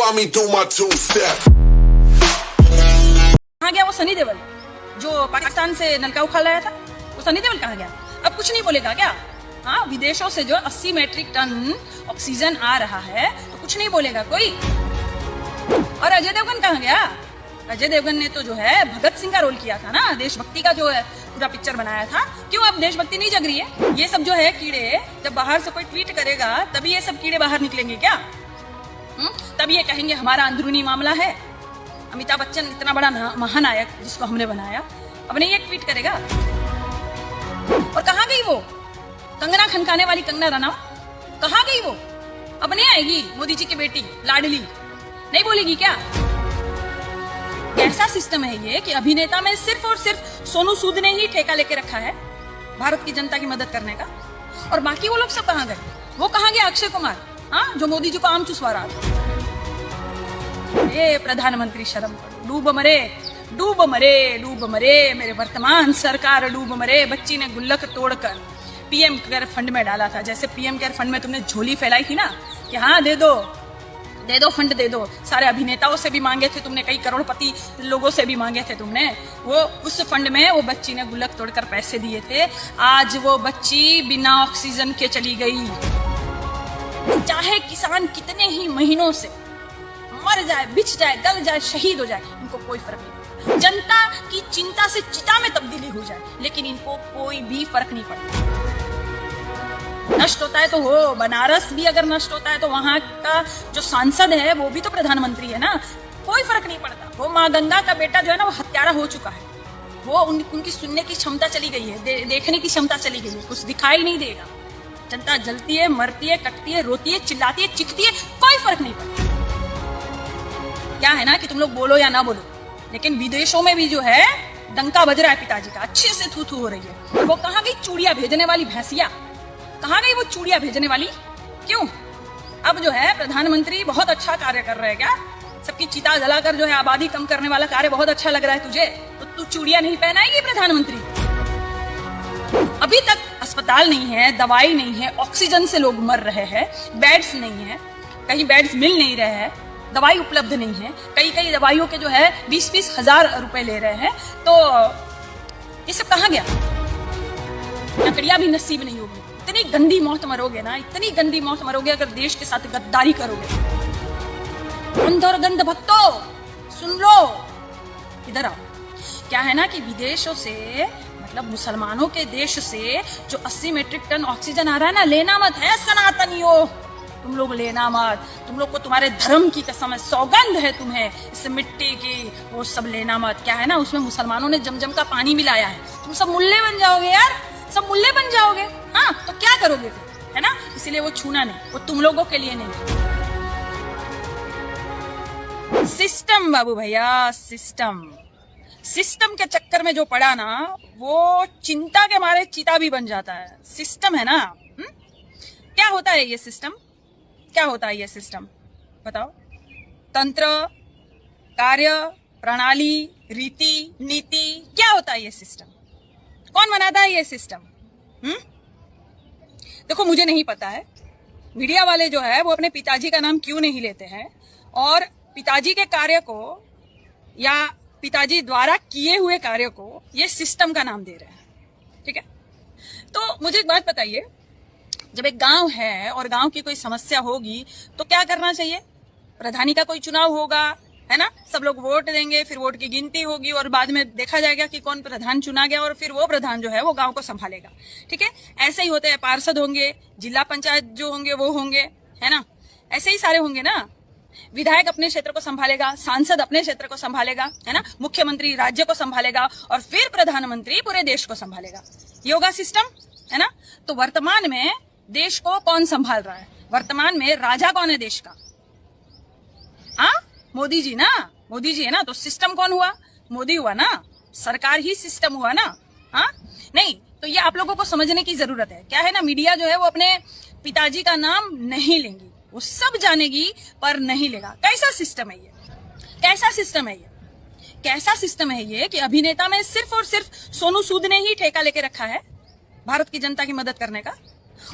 Saw me do my two-step. कहाँ गया वो सनी देओल जो पाकिस्तान से नलका उखाड़ लाया था? वो सनी देओल कहाँ गया? अब कुछ नहीं बोलेगा क्या? हाँ, विदेशों से जो 80 मैट्रिक टन ऑक्सीजन आ रहा है तो कुछ नहीं बोलेगा कोई। और अजय देवगन कहाँ गया? अजय देवगन ने तो जो है भगत सिंह का रोल किया था ना, देशभक्ति का जो है पूरा पिक्चर बनाया था। क्यों अब देशभक्ति नहीं जग रही है? ये सब जो है कीड़े जब बाहर से कोई ट्वीट करेगा तभी ये सब कीड़े बाहर निकलेंगे क्या? तब ये कहेंगे हमारा अंदरूनी मामला है। अमिताभ बच्चन इतना बड़ा महानायक जिसको हमने बनाया, अब नहीं ये ट्वीट करेगा। और कहाँ गई वो कंगना खनकाने वाली कंगना रनावत? कहाँ गई वो? अब नहीं आएगी मोदी जी की बेटी लाडली, नहीं बोलेगी क्या? कैसा सिस्टम है ये कि अभिनेता में सिर्फ और सिर्फ सोनू सूद ने ही ठेका लेके रखा है भारत की जनता की मदद करने का, और बाकी वो लोग सब कहाँ गए? वो कहाँ गया अक्षय कुमार, हाँ, जो मोदी जी को आम चुसवा रहा था? प्रधानमंत्री शर्म करो, डूब मरे डूब मरे डूब मरे, मेरे वर्तमान सरकार डूब मरे। बच्ची ने गुल्लक तोड़कर पीएम केयर फंड में डाला था। जैसे पीएम केयर फंड में तुमने झोली फैलाई थी ना कि हाँ दे दो फंड दे दो, सारे अभिनेताओं से भी मांगे थे तुमने, कई करोड़पति लोगों से भी मांगे थे तुमने, वो उस फंड में वो बच्ची ने गुल्लक तोड़कर पैसे दिए थे। आज वो बच्ची बिना ऑक्सीजन के चली गई। चाहे किसान कितने ही महीनों से मर जाए, बिछ जाए, गल जाए, शहीद हो जाए, इनको कोई फर्क नहीं। जनता की चिंता से चिता में तब्दीली हो जाए, लेकिन इनको कोई भी फर्क नहीं पड़ता। नष्ट होता है तो हो, बनारस भी अगर नष्ट होता है तो वहां का जो सांसद है वो भी तो प्रधानमंत्री है ना, कोई फर्क नहीं पड़ता। वो माँ गंगा का बेटा जो है ना वो हत्यारा हो चुका है, वो उनकी सुनने की क्षमता चली गई है, देखने की क्षमता चली गई है, कुछ दिखाई नहीं देगा। जनता जलती है, मरती है, कटती है, रोती है, चिल्लाती है, चिखती है, कोई फर्क नहीं पड़ता। क्या है ना कि तुम लोग बोलो या ना बोलो, लेकिन विदेशों में भी जो है डंका बज रहा है पिताजी का, अच्छे से थू थू हो रही है। वो कहाँ गई चूड़िया भेजने वाली भैंसिया? कहाँ गई वो चूड़िया भेजने वाली? क्यों? अब जो है प्रधानमंत्री बहुत अच्छा कार्य कर रहे हैं क्या? सबकी चिता जलाकर जो है आबादी कम करने वाला कार्य बहुत अच्छा लग रहा है तुझे, तो तू चूड़िया नहीं पहनाएगी प्रधानमंत्री? अभी तक अस्पताल नहीं है, दवाई नहीं है, ऑक्सीजन से लोग मर रहे हैं, बेड्स नहीं है, कहीं बेड्स मिल नहीं रहे हैं, दवाई उपलब्ध नहीं है, कई दवाइयों के जो है 20-20 हजार रुपए ले रहे हैं, तो ये सब कहाँ गया? लकड़ियां भी नसीब नहीं होगी। इतनी गंदी मौत मरोगे ना, इतनी गंदी मौत मरोगे अगर देश के साथ गद्दारी करोगे। अंध और गंध भक्तो सुन लो, इधर आओ। क्या है ना कि विदेशों से, मतलब मुसलमानों के देश से जो 80 मीट्रिक टन ऑक्सीजन आ रहा है ना, लेना मत है सनातनियों, तुम लोग लेना मत। तुम लोग को तुम्हारे धर्म की कसम है, सौगंध है तुम्हें इस मिट्टी की, वो सब लेना मत। क्या है ना, उसमें मुसलमानों ने जमजम का पानी मिलाया है, तुम सब मुल्ले बन जाओगे यार, सब मुल्ले बन जाओगे। हाँ, तो क्या करोगे फिर, है ना? इसीलिए वो छूना नहीं, वो तुम लोगों के लिए नहीं। सिस्टम बाबू भैया, सिस्टम के चक्कर में जो पड़ा ना, वो चिंता के मारे चीता भी बन जाता है। सिस्टम है ना, क्या होता है ये सिस्टम? क्या होता है ये सिस्टम बताओ? तंत्र, कार्य, प्रणाली, रीति, नीति, क्या होता है ये सिस्टम? कौन बनाता है ये सिस्टम? देखो, मुझे नहीं पता है। मीडिया वाले जो है वो अपने पिताजी का नाम क्यों नहीं लेते हैं और पिताजी के कार्य को या पिताजी द्वारा किए हुए कार्य को ये सिस्टम का नाम दे रहे हैं। ठीक है, तो मुझे एक बात बताइए, जब एक गांव है और गांव की कोई समस्या होगी तो क्या करना चाहिए? प्रधानी का कोई चुनाव होगा, है ना, सब लोग वोट देंगे, फिर वोट की गिनती होगी और बाद में देखा जाएगा कि कौन प्रधान चुना गया और फिर वो प्रधान जो है वो गांव को संभालेगा। ठीक है, ऐसे ही होते हैं। पार्षद होंगे, जिला पंचायत जो होंगे वो होंगे, है ना, ऐसे ही सारे होंगे ना। विधायक अपने क्षेत्र को संभालेगा, सांसद अपने क्षेत्र को संभालेगा, है ना, मुख्यमंत्री राज्य को संभालेगा और फिर प्रधानमंत्री पूरे देश को संभालेगा। ये होगा सिस्टम, है ना। तो वर्तमान में देश को कौन संभाल रहा है? वर्तमान में राजा कौन है देश का? हाँ, मोदी जी ना, मोदी जी है ना। तो सिस्टम कौन हुआ? मोदी हुआ ना, सरकार ही सिस्टम हुआ ना। हाँ, नहीं तो ये आप लोगों को समझने की जरूरत है। क्या है ना, मीडिया जो है वो अपने पिताजी का नाम नहीं लेंगी, वो सब जानेगी पर नहीं लेगा। कैसा सिस्टम है ये? कैसा सिस्टम है ये? कैसा सिस्टम है ये कि अभिनेता में सिर्फ और सिर्फ सोनू सूद ने ही ठेका लेके रखा है भारत की जनता की मदद करने का,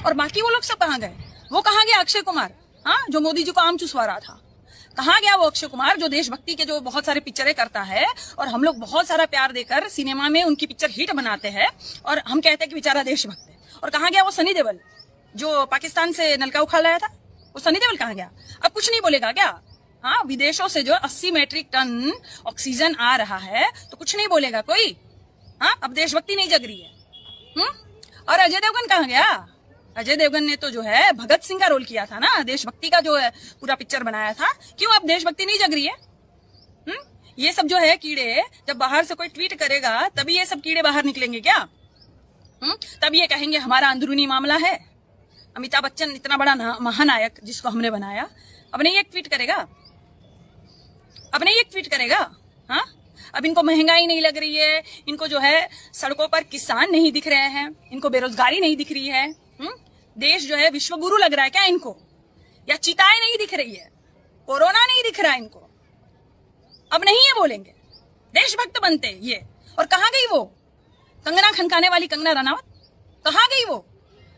और बाकी वो लोग सब कहाँ गए? वो कहाँ गया अक्षय कुमार, हाँ, जो मोदी जी को आम चुसवा रहा था? कहाँ गया वो अक्षय कुमार जो देशभक्ति के जो बहुत सारे पिक्चरें करता है और हम लोग बहुत सारा प्यार देकर सिनेमा में उनकी पिक्चर हिट बनाते हैं और हम कहते हैं कि बेचारा देशभक्त है। और कहाँ गया वो सनी देओल जो पाकिस्तान से नलका उखाड़ लाया था, वो सनी देओल कहाँ गया? अब कुछ नहीं बोलेगा क्या? हाँ, विदेशों से जो 80 मेट्रिक टन ऑक्सीजन आ रहा है तो कुछ नहीं बोलेगा कोई? हाँ, अब देशभक्ति नहीं जग रही है। और अजय देवगन कहाँ गया? अजय देवगन ने तो जो है भगत सिंह का रोल किया था ना, देशभक्ति का जो है पूरा पिक्चर बनाया था। क्यों अब देशभक्ति नहीं जग रही है? ये सब जो है कीड़े, जब बाहर से कोई ट्वीट करेगा तभी ये सब कीड़े बाहर निकलेंगे क्या? तब ये कहेंगे हमारा अंदरूनी मामला है। अमिताभ बच्चन इतना बड़ा महानायक जिसको हमने बनाया, अब नहीं एक ट्वीट करेगा? अब नहीं एक ट्वीट करेगा? हाँ, अब इनको महंगाई नहीं लग रही है, इनको जो है सड़कों पर किसान नहीं दिख रहे हैं, इनको बेरोजगारी नहीं दिख रही है। देश जो है विश्व गुरु लग रहा है क्या इनको? या चिताएं नहीं दिख रही है, कोरोना नहीं दिख रहा है इनको? अब नहीं ये बोलेंगे, देशभक्त बनते ये। और कहाँ गई वो कंगना खनकाने वाली कंगना रनावत? कहाँ गई वो?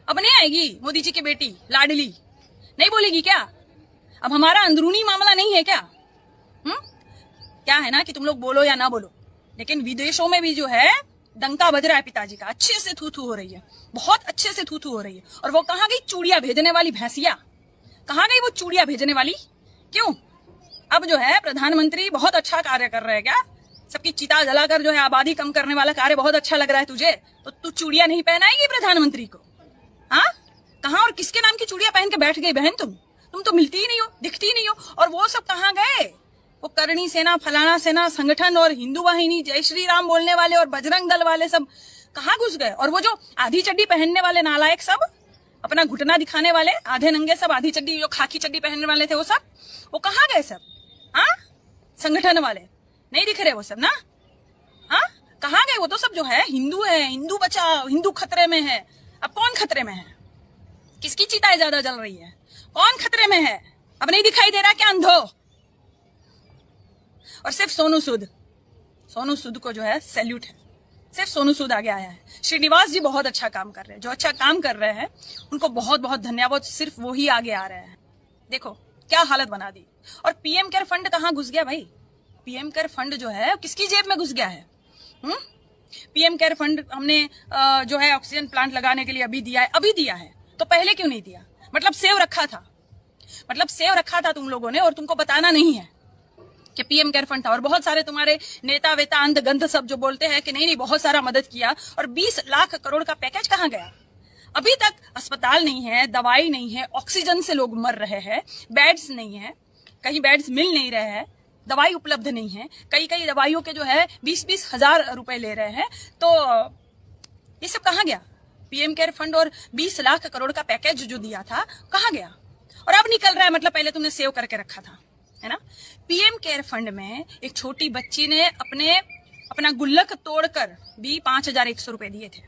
अब नहीं आएगी? मोदी जी की बेटी लाडली नहीं बोलेगी क्या? अब हमारा अंदरूनी मामला नहीं है क्या? क्या है ना कि तुम लोग बोलो या ना बोलो, लेकिन विदेशों में भी जो है डंका बज रहा है पिताजी का, अच्छे से थू थू हो रही है, बहुत अच्छे से थू थू हो रही है। और वो कहाँ गई चूड़िया भेजने वाली भैंसिया? कहाँ गई वो चूड़िया भेजने वाली? क्यों? अब जो है प्रधानमंत्री बहुत अच्छा कार्य कर रहे हैं क्या? सबकी चिता जलाकर जो है आबादी कम करने वाला कार्य बहुत अच्छा लग रहा है तुझे, तो तू चूड़िया नहीं पहनाएगी प्रधानमंत्री को? हाँ, कहाँ और किसके नाम की चूड़िया पहन के बैठ गई बहन तुम तो मिलती ही नहीं हो, दिखती ही नहीं हो। और वो सब कहाँ गए? वो करणी सेना, फलाना सेना संगठन और हिंदू वाहिनी, जय श्री राम बोलने वाले और बजरंग दल वाले सब कहाँ घुस गए? और वो जो आधी चड्डी पहनने वाले नालायक सब, अपना घुटना दिखाने वाले आधे नंगे सब, आधी चड्डी जो खाकी चड्डी पहनने वाले थे वो सब, वो कहाँ गए सब? हाँ, संगठन वाले नहीं दिख रहे वो सब ना? हाँ, कहाँ गए वो? तो सब जो है हिंदू है, हिंदू बचाओ, हिंदू खतरे में है। अब कौन खतरे में है? किसकी चिताएं ज्यादा जल रही है? कौन खतरे में है? अब नहीं दिखाई दे रहा क्या अंधो? और सिर्फ सोनू सूद को जो है सैल्यूट है, सिर्फ सोनू सूद आगे आया है। श्रीनिवास जी बहुत अच्छा काम कर रहे हैं, जो अच्छा काम कर रहे हैं उनको बहुत बहुत धन्यवाद, सिर्फ वो ही आगे आ रहे हैं। देखो क्या हालत बना दी। और पीएम केयर फंड कहाँ घुस गया भाई? पीएम केयर फंड जो है किसकी जेब में घुस गया है? पीएम केयर फंड हमने जो है ऑक्सीजन प्लांट लगाने के लिए अभी दिया है, तो पहले क्यों नहीं दिया? मतलब सेव रखा था तुम लोगों ने, और तुमको बताना नहीं है कि पीएम केयर फंड था। और बहुत सारे तुम्हारे नेता वेता अंध गंध सब जो बोलते हैं कि नहीं बहुत सारा मदद किया, और 20 लाख करोड़ का पैकेज कहाँ गया? अभी तक अस्पताल नहीं है, दवाई नहीं है, ऑक्सीजन से लोग मर रहे हैं, बेड्स नहीं है, कहीं बेड्स मिल नहीं रहे हैं, दवाई उपलब्ध नहीं है, कई दवाइयों के जो है 20-20 हजार रुपए ले रहे हैं। तो ये सब कहाँ गया? पीएम केयर फंड और 20 लाख करोड़ का पैकेज जो दिया था कहाँ गया? और अब निकल रहा है, मतलब पहले तुमने सेव करके रखा था, है ना? पीएम केयर फंड में एक छोटी बच्ची ने अपना गुल्लक तोड़कर भी 5100 रुपए दिए थे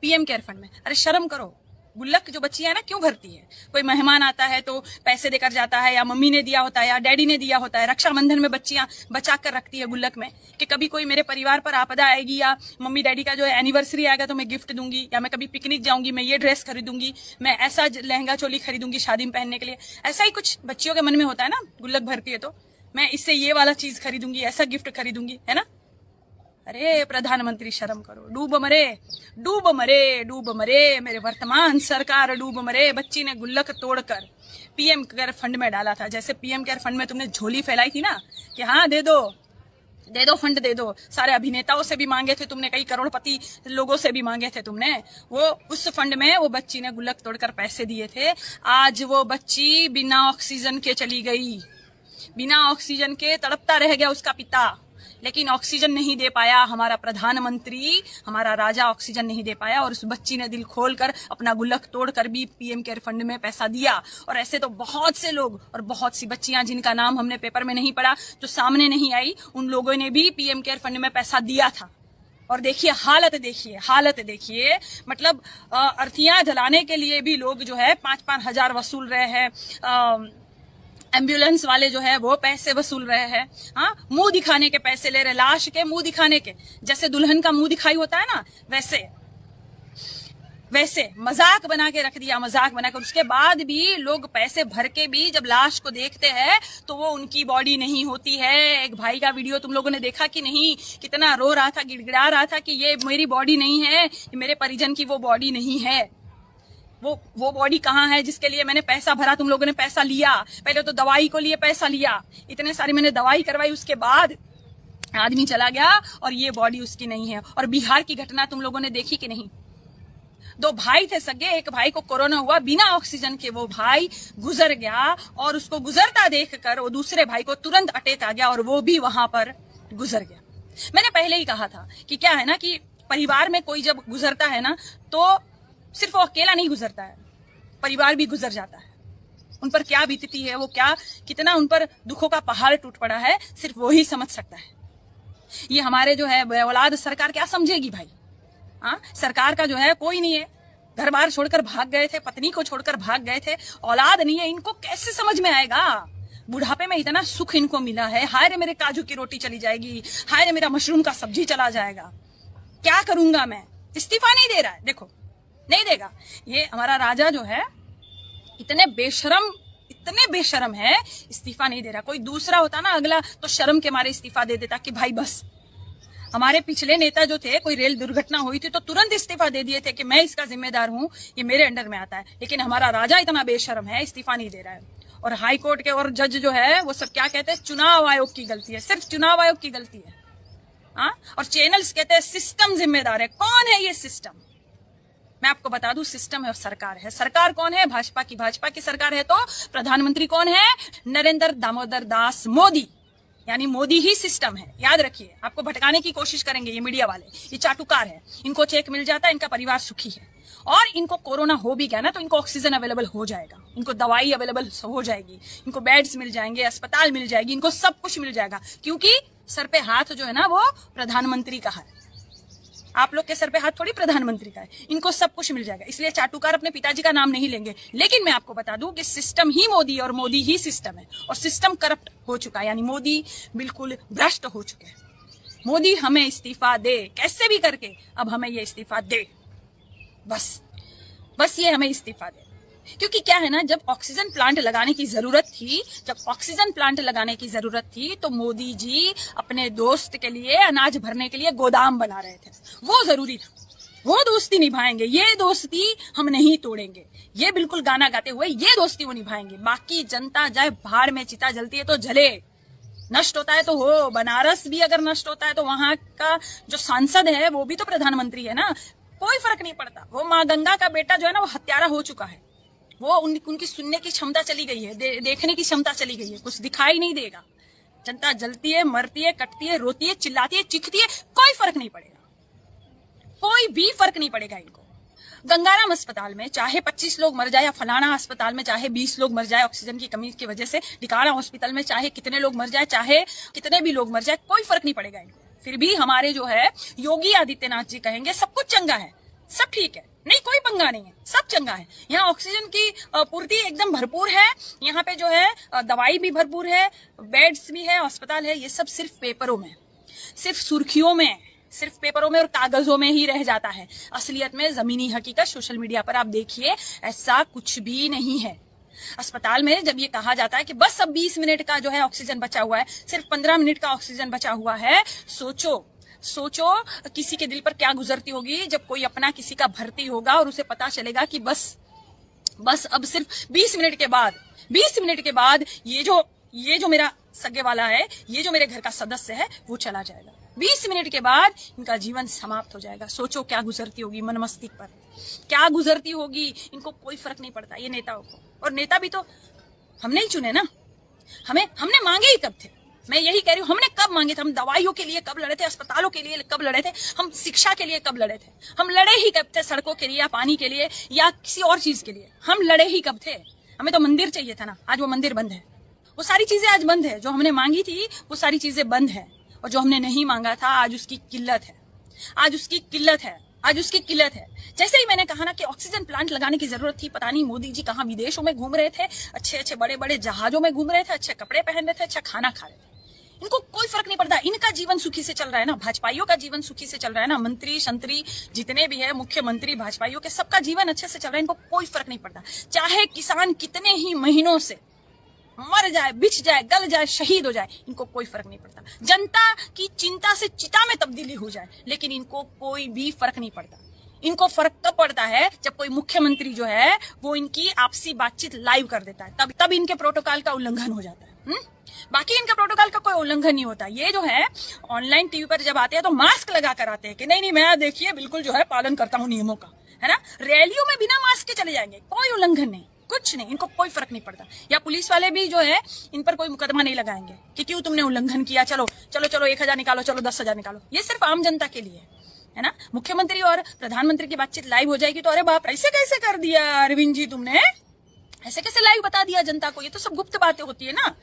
पीएम केयर फंड में। अरे शर्म करो, गुल्लक जो बच्ची है ना क्यों भरती है? कोई मेहमान आता है तो पैसे देकर जाता है, या मम्मी ने दिया होता है या डैडी ने दिया होता है। रक्षाबंधन में बच्चियां बचा कर रखती है गुल्लक में कि कभी कोई मेरे परिवार पर आपदा आएगी, या मम्मी डैडी का जो है एनिवर्सरी आएगा तो मैं गिफ्ट दूंगी, या मैं कभी पिकनिक जाऊंगी मैं ये ड्रेस खरीदूंगी, मैं ऐसा लहंगा चोली खरीदूंगी शादी में पहनने के लिए। ऐसा ही कुछ बच्चियों के मन में होता है ना, गुल्लक भरती है तो मैं इससे ये वाला चीज खरीदूंगी, ऐसा गिफ्ट खरीदूंगी, है ना? अरे प्रधानमंत्री शर्म करो, डूब मरे मेरे वर्तमान सरकार डूब मरे। बच्ची ने गुल्लक तोड़कर पीएम केयर फंड में डाला था। जैसे पीएम केयर फंड में तुमने झोली फैलाई थी ना कि हाँ दे दो फंड दे दो, सारे अभिनेताओं से भी मांगे थे तुमने, कई करोड़पति लोगों से भी मांगे थे तुमने, वो उस फंड में वो बच्ची ने गुल्लक तोड़कर पैसे दिए थे। आज वो बच्ची बिना ऑक्सीजन के चली गई, बिना ऑक्सीजन के तड़पता रह गया उसका पिता, लेकिन ऑक्सीजन नहीं दे पाया हमारा प्रधानमंत्री, हमारा राजा ऑक्सीजन नहीं दे पाया। और उस बच्ची ने दिल खोलकर अपना गुल्लक तोड़कर भी पीएम केयर फंड में पैसा दिया। और ऐसे तो बहुत से लोग और बहुत सी बच्चियां जिनका नाम हमने पेपर में नहीं पढ़ा, जो सामने नहीं आई, उन लोगों ने भी पीएम केयर फंड में पैसा दिया था। और देखिए हालत देखिए, मतलब अर्थियां जलाने के लिए भी लोग जो है 5-5 हजार वसूल रहे हैं, एम्बुलेंस वाले जो है वो पैसे वसूल रहे हैं, हाँ, मुंह दिखाने के पैसे ले रहे, लाश के मुंह दिखाने के, जैसे दुल्हन का मुंह दिखाई होता है ना वैसे। वैसे मजाक बना के रख दिया, मजाक बनाकर। उसके बाद भी लोग पैसे भर के भी जब लाश को देखते हैं तो वो उनकी बॉडी नहीं होती है। एक भाई का वीडियो तुम लोगों ने देखा कि नहीं, कितना रो रहा था, गिड़गिड़ा रहा था कि ये मेरी बॉडी नहीं है, ये मेरे परिजन की वो बॉडी नहीं है। वो बॉडी कहाँ है जिसके लिए मैंने पैसा भरा? तुम लोगों ने पैसा लिया, पहले तो दवाई को लिए पैसा लिया, इतने सारी मैंने दवाई करवाई, उसके बाद आदमी चला गया और ये बॉडी उसकी नहीं है। और बिहार की घटना तुम लोगों ने देखी कि नहीं? 2 भाई थे सगे, एक भाई को कोरोना हुआ, बिना ऑक्सीजन के वो भाई गुजर गया और उसको गुजरता देखकर वो दूसरे भाई को तुरंत अटैक आ गया और वो भी वहां पर गुजर गया। मैंने पहले ही कहा था कि क्या है ना कि परिवार में कोई जब गुजरता है ना तो सिर्फ वो अकेला नहीं गुजरता है, परिवार भी गुजर जाता है। उन पर क्या बीतती है, वो क्या कितना उन पर दुखों का पहाड़ टूट पड़ा है, सिर्फ वो ही समझ सकता है। ये हमारे जो है औलाद सरकार क्या समझेगी भाई? हाँ, सरकार का जो है कोई नहीं है, घर बार छोड़कर भाग गए थे, पत्नी को छोड़कर भाग गए थे, औलाद नहीं है, इनको कैसे समझ में आएगा? बुढ़ापे में इतना सुख इनको मिला है, हाय रे मेरे काजू की रोटी चली जाएगी, हाय रे मेरा मशरूम का सब्जी चला जाएगा, क्या करूंगा मैं? इस्तीफा नहीं दे रहा है, देखो नहीं देगा। ये हमारा राजा जो है इतने बेशरम है, इस्तीफा नहीं दे रहा। कोई दूसरा होता ना अगला तो शर्म के मारे इस्तीफा दे देता कि भाई बस। हमारे पिछले नेता जो थे, कोई रेल दुर्घटना हुई थी तो तुरंत इस्तीफा दे दिए थे कि मैं इसका जिम्मेदार हूं, ये मेरे अंडर में आता है। लेकिन हमारा राजा इतना बेशरम है, इस्तीफा नहीं दे रहा है। और हाई कोर्ट के और जज जो है वो सब क्या कहते हैं? चुनाव आयोग की गलती है, सिर्फ चुनाव आयोग की गलती है। हाँ, और चैनल्स कहते हैं सिस्टम जिम्मेदार है। कौन है ये सिस्टम? मैं आपको बता दूं, सिस्टम है और सरकार है। सरकार कौन है? भाजपा की सरकार है। तो प्रधानमंत्री कौन है? नरेंद्र दामोदर दास मोदी, यानी मोदी ही सिस्टम है। याद रखिए, आपको भटकाने की कोशिश करेंगे ये मीडिया वाले, ये चाटुकार है। इनको चेक मिल जाता है, इनका परिवार सुखी है। और इनको कोरोना हो भी गया ना तो इनको ऑक्सीजन अवेलेबल हो जाएगा, इनको दवाई अवेलेबल हो जाएगी, इनको बेड्स मिल जाएंगे, अस्पताल मिल जाएगी, इनको सब कुछ मिल जाएगा। क्योंकि सर पे हाथ जो है ना वो प्रधानमंत्री का है, आप लोग के सर पे हाथ थोड़ी प्रधानमंत्री का है। इनको सब कुछ मिल जाएगा, इसलिए चाटुकार अपने पिताजी का नाम नहीं लेंगे। लेकिन मैं आपको बता दूं कि सिस्टम ही मोदी और मोदी ही सिस्टम है, और सिस्टम करप्ट हो चुका है, यानी मोदी बिल्कुल भ्रष्ट हो चुके हैं। मोदी हमें इस्तीफा दे, कैसे भी करके अब हमें ये इस्तीफा दे, बस ये हमें इस्तीफा दे। क्योंकि क्या है ना, जब ऑक्सीजन प्लांट लगाने की जरूरत थी, तो मोदी जी अपने दोस्त के लिए अनाज भरने के लिए गोदाम बना रहे थे। वो जरूरी था, वो दोस्ती निभाएंगे, ये दोस्ती हम नहीं तोड़ेंगे। ये बिल्कुल गाना गाते हुए ये दोस्ती वो निभाएंगे। बाकी जनता जाए भाड़ में, चिता जलती है तो जले, नष्ट होता है तो हो। बनारस भी अगर नष्ट होता है तो वहां का जो सांसद है वो भी तो प्रधानमंत्री है ना, कोई फर्क नहीं पड़ता। वो माँ गंगा का बेटा जो है ना वो हत्यारा हो चुका है, वो उनकी सुनने की क्षमता चली गई है, देखने की क्षमता चली गई है, कुछ दिखाई नहीं देगा। जनता जलती है, मरती है, कटती है, रोती है, चिल्लाती है, चिखती है, कोई फर्क नहीं पड़ेगा, कोई भी फर्क नहीं पड़ेगा इनको। गंगाराम अस्पताल में चाहे 25 लोग मर जाए, या फलाना अस्पताल में चाहे 20 लोग मर जाए ऑक्सीजन की कमी की वजह से, टिकाणा हॉस्पिटल में चाहे कितने लोग मर जाए, चाहे कितने भी लोग मर जाए, कोई फर्क नहीं पड़ेगा इनको। फिर भी हमारे जो है योगी आदित्यनाथ जी कहेंगे सब कुछ चंगा है, सब ठीक है, नहीं कोई पंगा नहीं है, सब चंगा है। यहाँ ऑक्सीजन की पूर्ति एकदम भरपूर है, यहाँ पे जो है दवाई भी भरपूर है, बेड्स भी है, अस्पताल है। ये सब सिर्फ पेपरों में, सिर्फ सुर्खियों में, सिर्फ पेपरों में और कागजों में ही रह जाता है। असलियत में जमीनी हकीकत सोशल मीडिया पर आप देखिए, ऐसा कुछ भी नहीं है। अस्पताल में जब ये कहा जाता है कि बस अब 20 मिनट का जो है ऑक्सीजन बचा हुआ है, सिर्फ 15 मिनट का ऑक्सीजन बचा हुआ है, सोचो किसी के दिल पर क्या गुजरती होगी जब कोई अपना किसी का भर्ती होगा और उसे पता चलेगा कि बस अब सिर्फ 20 मिनट के बाद ये जो मेरा सगे वाला है, ये जो मेरे घर का सदस्य है वो चला जाएगा। 20 मिनट के बाद इनका जीवन समाप्त हो जाएगा। सोचो क्या गुजरती होगी मन मस्तिष्क पर, क्या गुजरती होगी। इनको कोई फर्क नहीं पड़ता ये नेताओं को। और नेता भी तो हमने ही चुने ना, हमने मांगे ही कब थे। मैं यही कह रही हूँ, हमने कब मांगे थे? हम दवाइयों के लिए कब लड़े थे? अस्पतालों के लिए कब लड़े थे? हम शिक्षा के लिए कब लड़े थे? हम लड़े ही कब थे? सड़कों के लिए या पानी के लिए या किसी और चीज के लिए हम लड़े ही कब थे? हमें तो मंदिर चाहिए था ना, आज वो मंदिर बंद है। वो सारी चीजें आज बंद है, जो हमने मांगी थी वो सारी चीजें बंद है। और जो हमने नहीं मांगा था आज उसकी किल्लत है। जैसे ही मैंने कहा ना कि ऑक्सीजन प्लांट लगाने की जरूरत थी, पता नहीं मोदी जी कहाँ विदेशों में घूम रहे थे, अच्छे बड़े जहाजों में घूम रहे थे, अच्छे कपड़े पहन रहे थे, अच्छा खाना खा रहे थे। इनको कोई फर्क नहीं पड़ता, इनका जीवन सुखी से चल रहा है ना, भाजपाइयों का जीवन सुखी से चल रहा है ना, मंत्री शंत्री जितने भी है मुख्यमंत्री भाजपाइयों के सबका जीवन अच्छे से चल रहा है, इनको कोई फर्क नहीं पड़ता। चाहे किसान कितने ही महीनों से मर जाए, बिछ जाए, गल जाए, शहीद हो जाए, इनको कोई फर्क नहीं पड़ता। जनता की चिंता से चिता में तब्दीली हो जाए, लेकिन इनको कोई भी फर्क नहीं पड़ता। इनको फर्क तब पड़ता है जब कोई मुख्यमंत्री जो है वो इनकी आपसी बातचीत लाइव कर देता है, तब इनके प्रोटोकॉल का उल्लंघन हो जाता है। बाकी इनका प्रोटोकॉल का कोई उल्लंघन नहीं होता। ये जो है ऑनलाइन टीवी पर जब आते हैं तो मास्क लगा कर आते हैं कि नहीं मैं देखिए बिल्कुल जो है पालन करता हूँ नियमों का, है ना। रैलियों में बिना मास्क के चले जाएंगे, कोई उल्लंघन नहीं, कुछ नहीं, इनको कोई फर्क नहीं पड़ता। या पुलिस वाले भी जो है इन पर कोई मुकदमा नहीं लगाएंगे कि क्यों तुमने उल्लंघन किया, चलो चलो चलो 1000 निकालो, चलो 10,000 निकालो। ये सिर्फ आम जनता के लिए है ना। मुख्यमंत्री और प्रधानमंत्री की बातचीत लाइव हो जाएगी तो अरे बाप ऐसे कैसे कर दिया अरविंद जी तुमने, ऐसे कैसे लाइव बता दिया जनता को, ये तो सब गुप्त बातें होती है ना।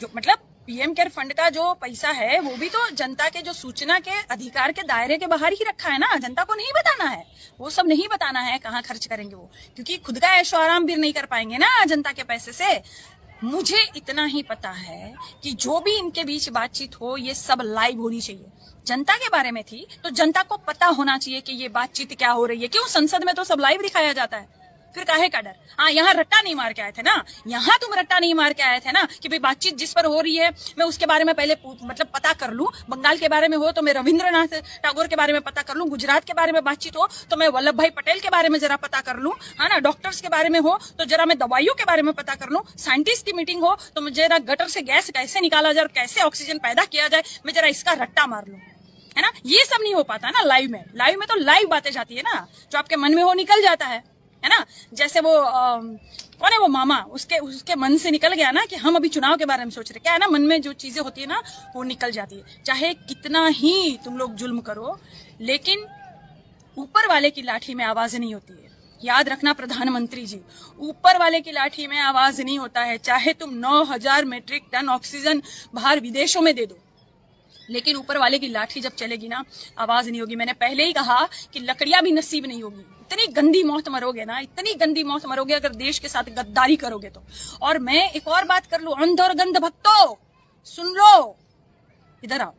जो मतलब पीएम केयर फंड का जो पैसा है वो भी तो जनता के जो सूचना के अधिकार के दायरे के बाहर ही रखा है ना, जनता को नहीं बताना है, वो सब नहीं बताना है कहाँ खर्च करेंगे वो, क्योंकि खुद का ऐशो आराम भी नहीं कर पाएंगे ना जनता के पैसे से। मुझे इतना ही पता है कि जो भी इनके बीच बातचीत हो ये सब लाइव होनी चाहिए। जनता के बारे में थी तो जनता को पता होना चाहिए कि ये बातचीत क्या हो रही है। क्यों संसद में तो सब लाइव दिखाया जाता है, फिर काहे का डर। हाँ यहाँ रट्टा नहीं मार के आए थे ना, यहाँ तुम रट्टा नहीं मार के आए थे ना कि भाई बातचीत जिस पर हो रही है मैं उसके बारे में पहले मतलब पता कर लूं। बंगाल के बारे में हो तो मैं रविंद्रनाथ टैगोर के बारे में पता कर लूं, गुजरात के बारे में बातचीत हो तो मैं वल्लभ भाई पटेल के बारे में जरा पता कर लूं, है ना। डॉक्टर्स के बारे में हो तो जरा मैं दवाइयों के बारे में पता कर लूं। साइंटिस्ट की मीटिंग हो तो मुझे जरा गटर से गैस कैसे निकाला जाए और कैसे ऑक्सीजन पैदा किया जाए मैं जरा इसका रट्टा मार लूं, है ना। ये सब नहीं हो पाता ना लाइव में। लाइव में तो लाइव बातें जाती है ना, जो आपके मन में हो निकल जाता है ना। जैसे वो कौन है वो मामा, उसके मन से निकल गया ना कि हम अभी चुनाव के बारे में सोच रहे। क्या है ना, मन में जो चीजें होती है ना वो निकल जाती है। चाहे कितना ही तुम लोग जुल्म करो लेकिन ऊपर वाले की लाठी में आवाज नहीं होती है। याद रखना प्रधानमंत्री जी, ऊपर वाले की लाठी में आवाज नहीं होता है। चाहे तुम 9000 मीट्रिक टन ऑक्सीजन बाहर विदेशों में दे दो, लेकिन ऊपर वाले की लाठी जब चलेगी ना आवाज नहीं होगी। मैंने पहले ही कहा कि लकड़ियां भी नसीब नहीं होगी। इतनी गंदी मौत मरोगे ना, इतनी गंदी मौत मरोगे अगर देश के साथ गद्दारी करोगे तो। और मैं एक और बात कर लूं, अंध और गंध भक्तों सुन लो, इधर आओ।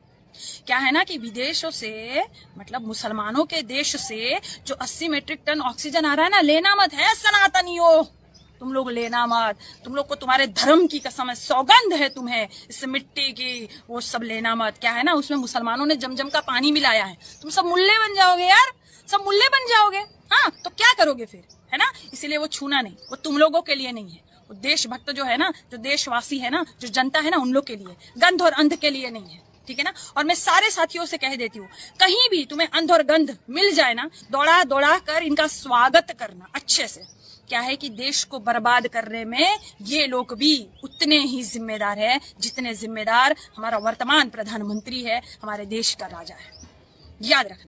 क्या है ना कि विदेशों से मतलब मुसलमानों के देश से जो 80 मीट्रिक टन ऑक्सीजन आ रहा है ना, लेना मत है सनातनियों, तुम लोग लेना मत। तुम लोग को तुम्हारे धर्म की कसम है, सौगंध है तुम्हें इस मिट्टी की, वो सब लेना मत। क्या है ना, उसमें मुसलमानों ने जमजम का पानी मिलाया है। तुम सब मुल्ले बन जाओगे यार, सब मुल्ले बन जाओगे। हाँ तो क्या करोगे फिर, है ना। इसीलिए वो छूना नहीं, वो तुम लोगों के लिए नहीं है। वो देशभक्त जो है ना, जो देशवासी है ना, जो जनता है ना, उन लोग के लिए, गंध और अंध के लिए नहीं है, ठीक है ना। और मैं सारे साथियों से कह देती हूँ, कहीं भी तुम्हें अंध और गंध मिल जाए ना, दौड़ा दौड़ा कर इनका स्वागत करना अच्छे से। क्या है कि देश को बर्बाद करने में ये लोग भी उतने ही जिम्मेदार है जितने जिम्मेदार हमारा वर्तमान प्रधानमंत्री है, हमारे देश का राजा है। याद रखना।